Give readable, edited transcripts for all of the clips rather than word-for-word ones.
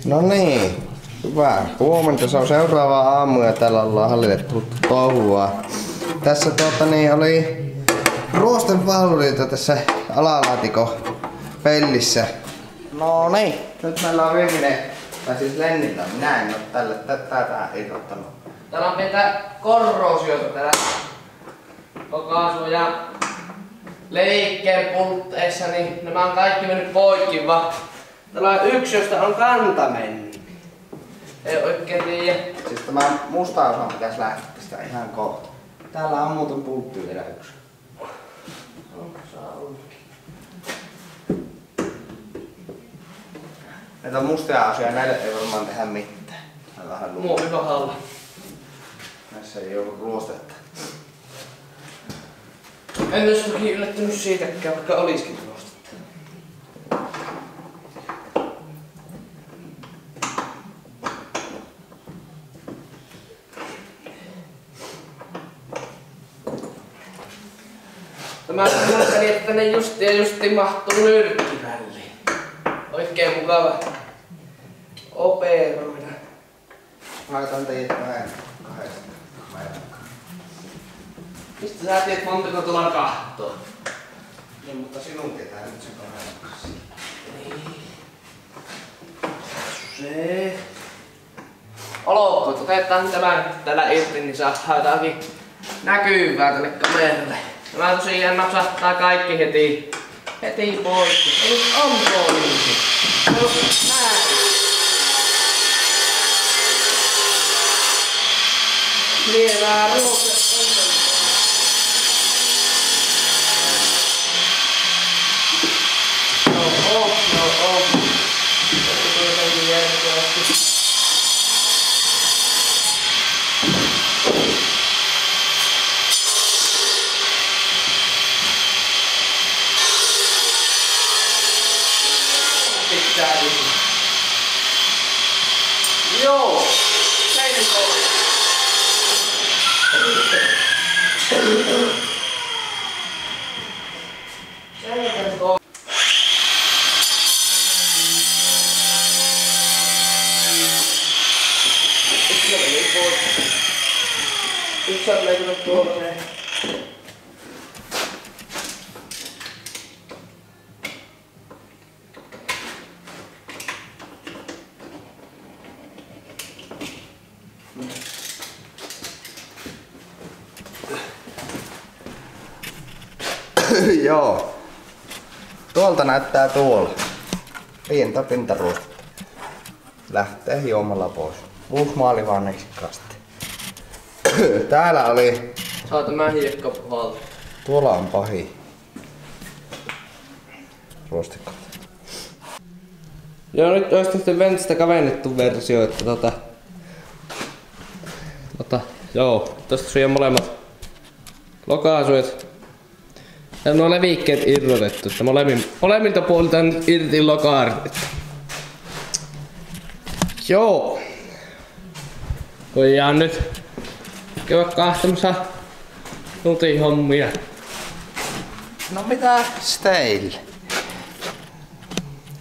No niin, hyvä. Huomenta, se on seuraava aamu ja täällä ollaan hallitettu touhua. Tässä oli ruostenpalveluita tässä alalaatikon pellissä. No niin, nyt meillä on viimeinen, tai siis Lennillä, minä en oo tätä irrottanut. Täällä on pientä korroosiota täällä okaasu ja leikkeen pultteissa, niin nämä on kaikki mennyt poikki vaan. Täällä on yksi, josta on kanta mennyt. Ei oikein tiedä. Siis tämä musta osa pitäisi lähteä tästä ihan kohta. Täällä on muuten pultti vielä yksi. Näitä mustia osia, näille ei varmaan tehdä mitään. Muovi kohdalla. Näissä ei ollut ruostetta. En olisi toki yllättynyt siitäkään, vaikka olisikin ruostetta. Tämä ajattelin, että tänne justiin mahtuu nyrkkivälliin. Oikein mukava operoida. Mä laitan teidät vähän kahdesta. Mistä sä tiedät montako tulla kahtoo? Niin, mutta sinun tietää nyt sen kahdesta. Se. Olkoon, otetaan tämän täällä irti, niin saadaan jotakin näkyvää tänne kameralle. Tämä tosiaan napsahtaa kaikki heti poikki. Eli on poliisi. No, näin. Lievää ruokaa. Joo, seinen kolme. Seinen kolme. Yksi on leikannut tuollainen. Joo. Tuolta näyttää tuolla. Pientä pintaruostetta. Lähtee hiomalla pois. Uusi maali vaan neksikkaasti. Täällä oli... Saa tämä hiekka puhalta. Tuolla on pahi. Ruostikot. Joo, nyt olisi tehty Ventstä kavennettu versio, että joo, tosta tosiaan molemmat lokaasuet. Ja nuo levikkeet irrotettu, että molemmilta puolilta on nyt irti lokaarit. Joo. Voidaan nyt käydä kahtamassa tuntia hommia. No mitä teille?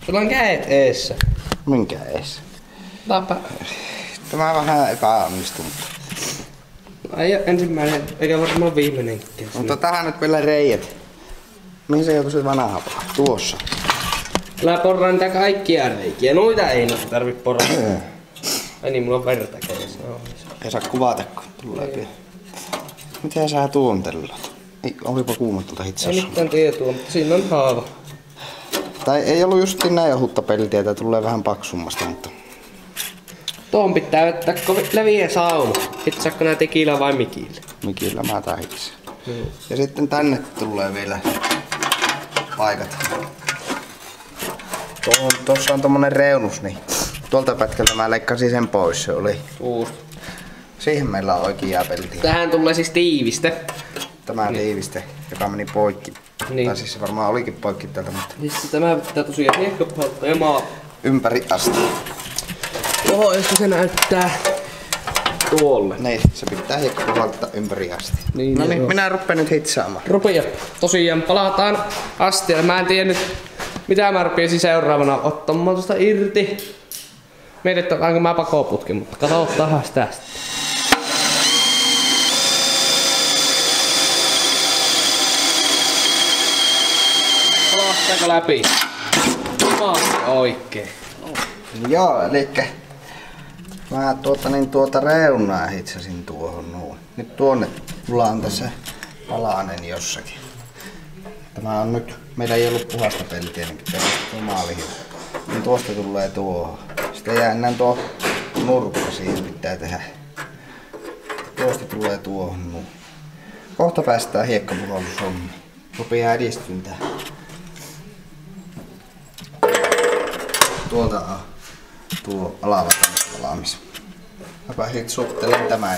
Sulla on kädet eessä. Minkä eessä? Tapa. Tämä on vähän epäonnistunut. Ai ensimmäinen, eikä varmaan viimeinenkään. Mutta tähän nyt vielä reijät. Mihin se joutuisi vanhaa? Tuossa. Älä porraa niitä kaikkia reikiä. Noita ei tarvi porraa. Ai niin, mulla on verta kädessä. Ei saa kuvata, kun tulee pian. Miten sä tuontellut? Olipa kuuma tuolta hitsassa. Ei mitään tietoa, mutta siinä on haava. Tai ei ollut justiin näin ohutta peltiä, tää tulee vähän paksummasta, mutta... Tuohon pitää vettää leviä sauma. Hitsaatko nää tekillä vai mikillä? Mikillä mä tää hitsin. Ja sitten tänne tulee vielä paikat. Tuossa on tommonen reunus, niin tuolta pätkältä mä leikkasin sen pois, se oli. Siihen meillä on oikea peltiä. Tähän tulee siis tiiviste. Tämä tiiviste, joka meni poikki. Niin. Tai siis se varmaan olikin poikki täältä, mutta... Siis tämä pitää tosiaan hiekkapuhalta ja maa. Ympäri asti. Joo, josta se näyttää tuolle. Niin, se pitää hiekkapuhalta ympäri asti. Niin, no niin, joo. minä rupean nyt hitsaamaan. Rupia. Tosiaan palataan astialle. Mä en tiedä nyt mitä mä rupeaisin seuraavana ottamaan tuosta irti. Mietin, että onko mä pakoputki, mutta katsotaan sitä sitten. Lähteekö läpi? Oikein. Joo, elikkä mä tuota reunaa hitsasin tuohon noin. Nyt tuonne mulla on tässä palanen jossakin. Tämä on nyt, meillä ei ollut puhasta peltiä, niin pitää tuo maalihiu. Niin tuosta tulee tuohon. Sitten jää enää tuo nurkka, siihen pitää tehdä. Tuosta tulee tuohon noin. Kohta päästään hiekkapuhallushommiin. Rupeaa edistymään. Tuolta on tuo alalakan valmis. Mäpä sit suttelen tämän.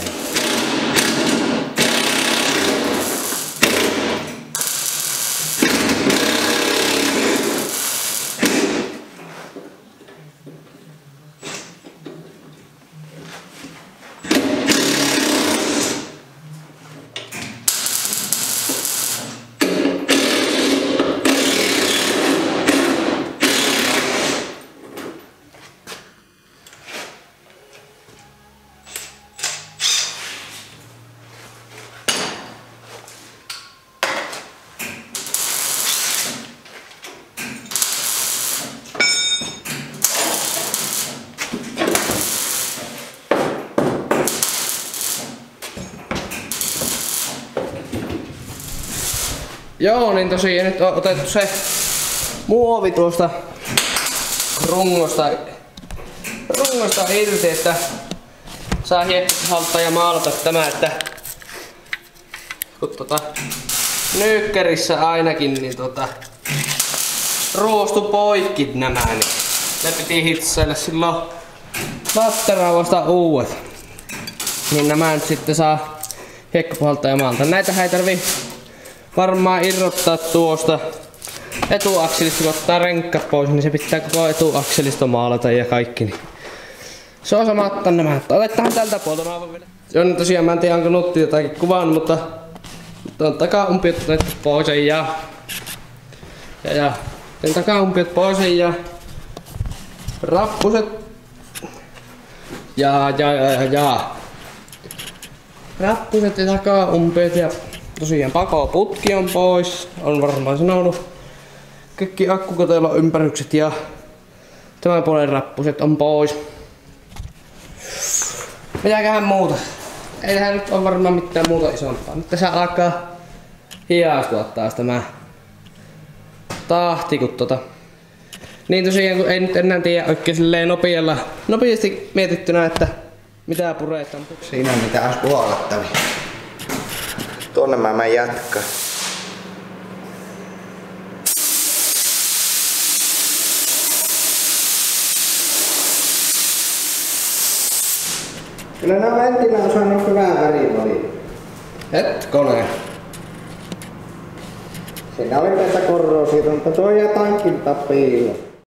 Joo, niin tosiaan nyt on otettu se muovi tuosta rungosta irti, että saa hiekkapuhaltaa ja maalata tämä, että kun nyykkärissä ainakin niin ruostu poikki nämä, niin ne piti hitsailla silloin latterauasta uudet. Niin nämä nyt sitten saa hiekkapuhaltaa ja maalata. Näitähän ei tarvii varmaan irrottaa tuosta etuakselista, kun ottaa renkkat pois, niin se pitää koko etuakselista maalata ja kaikki. Niin se on sama ottaa nämä. Otetaan tältä puolta aivan vielä. Se on tosiaan, mä en tiedä onko Nutti jotakin kuvannut, mutta on takaumpiot otettu pois ja takaumpiot pois ja rappuset rappuset ja takaumpiot ja tosiaan pakoputki on pois, on varmaan sanonut. Kaikki akkukotelon ympärykset ja tämän puolen rappuset on pois. Mitäköhän muuta? Ei tähän nyt ole varmaan mitään muuta isompaa. Nyt tässä alkaa hiastua taas tämä tahti, kun niin tosiaan, kun ei nyt enää tiedä oikein silleen nopeasti mietittynä, että mitä puretaan. Siinä mitä olisi puolettavia. Tuonne mä jatkan. Kyllä nämä ventillä on saanut hyvää värivalia. Hetkonen. Siinä oli tässä korroosiota, mutta tuo jää tankin piiloon.